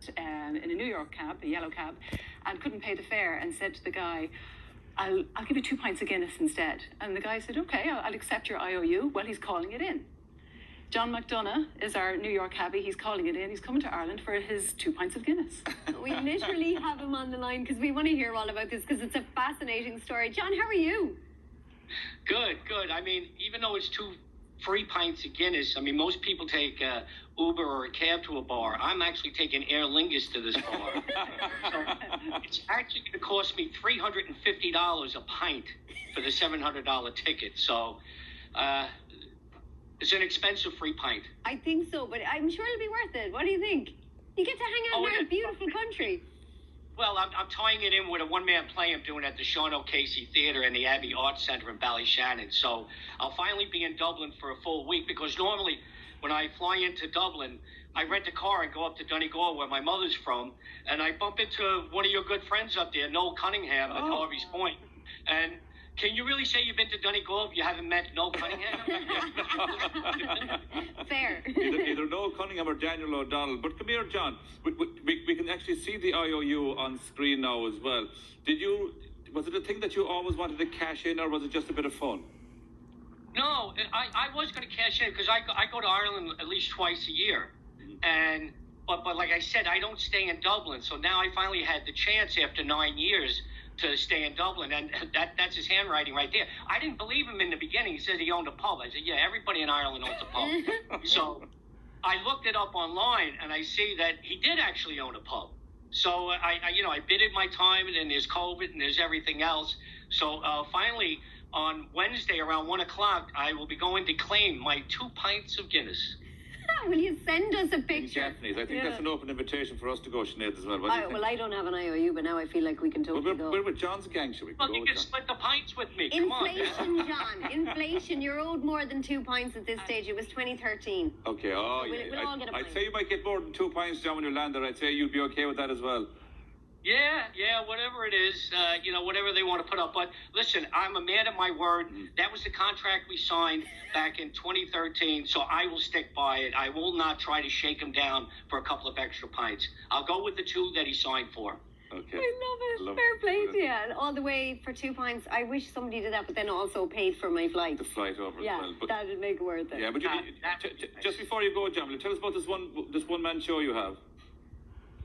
in a New York cab, a yellow cab, and couldn't pay the fare, and said to the guy, I'll give you 2 pints of Guinness instead. And the guy said, okay, I'll accept your IOU. Well, he's calling it in. John McDonough is our New York cabbie. He's calling it in. He's coming to Ireland for his 2 pints of Guinness. We literally have him on the line because we want to hear all about this, because it's a fascinating story. John, how are you? Good. I mean, even though it's 2 free pints of Guinness, I mean, most people take Uber or a cab to a bar. I'm actually taking Aer Lingus to this bar. So it's actually going to cost me $350 a pint for the $700 ticket. So it's an expensive free pint. I think so, but I'm sure it'll be worth it. What do you think? You get to hang out in our beautiful country. Well, I'm tying it in with a one-man play I'm doing at the Sean O'Casey Theatre and the Abbey Arts Centre in Ballyshannon. So I'll finally be in Dublin for a full week, because normally when I fly into Dublin, I rent a car and go up to Donegal, where my mother's from, and I bump into one of your good friends up there, Noel Cunningham at Harvey's Point. And can you really say you've been to Donegal if you haven't met Noel Cunningham? Fair. Either Noel Cunningham or Daniel O'Donnell. But come here, John. We can actually see the IOU on screen now as well. Was it a thing that you always wanted to cash in, or was it just a bit of fun? No, I was going to cash in, because I go to Ireland at least twice a year. And but like I said, I don't stay in Dublin. So now I finally had the chance after 9 years to stay in Dublin, and that's his handwriting right there. I didn't believe him in the beginning. He said he owned a pub. I said, yeah, everybody in Ireland owns a pub. So I looked it up online, and I see that he did actually own a pub. So I bided my time, and then there's COVID, and there's everything else. So finally, on Wednesday around 1 o'clock, I will be going to claim my 2 pints of Guinness. Will you send us a picture? Definitely. I think that's an open invitation for us to go, Sinead, as well. Well, I don't have an IOU, but now I feel like we can totally go. We're with John's gang, shall we? Well, you can split the pints with me. Come on, Inflation, John. Inflation. You're owed more than 2 pints at this stage. It was 2013. Okay. We'll all get a pint. I'd say you might get more than 2 pints, John, when you land there. I'd say you'd be okay with that as well. Yeah, whatever it is, whatever they want to put up. But listen, I'm a man of my word. That was the contract we signed back in 2013, so I will stick by it. I will not try to shake him down for a couple of extra pints. I'll go with the 2 that he signed for. Okay. I love it. Fair play to you. And all the way for 2 pints. I wish somebody did that, but then also paid for my flight. The flight over as well. But that'd make it worth it. Yeah, but just before you go, John, will you tell us about this one-man show you have?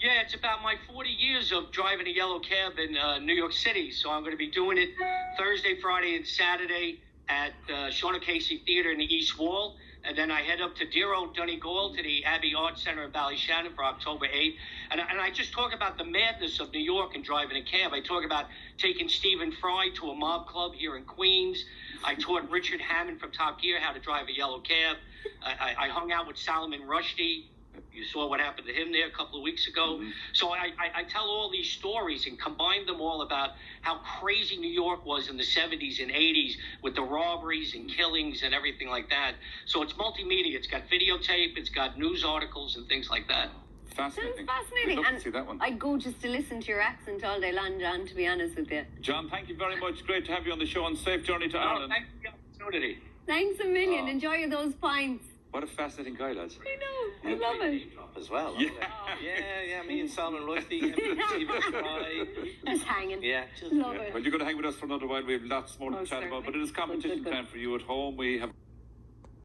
Yeah, it's about my 40 years of driving a yellow cab in New York City. So I'm going to be doing it Thursday, Friday, and Saturday at Sean O'Casey Theatre in the East Wall. And then I head up to dear old Donegal to the Abbey Arts Centre in Ballyshannon for October 8th. And I just talk about the madness of New York and driving a cab. I talk about taking Stephen Fry to a mob club here in Queens. I taught Richard Hammond from Top Gear how to drive a yellow cab. I hung out with Salman Rushdie. You saw what happened to him there a couple of weeks ago. So I tell all these stories and combine them all about how crazy New York was in the 70s and 80s with the robberies and killings and everything like that. So it's multimedia. It's got videotape. It's got news articles and things like that. Fascinating. Sounds fascinating. We'd love to see that one. I'd go just to listen to your accent all day long, John, to be honest with you. John, thank you very much. Great to have you on the show, and safe journey to Ireland. Thanks for the opportunity. Thanks a million. Enjoy those pints. What a fascinating guy, lads. I know. I love it. As well. Yeah. Me and Salman Rushdie, Stephen Fry. Just hanging. Yeah, love it. Well, you're going to hang with us for another while. We have lots more to chat Certainly. about, but it is competition time for you at home. We have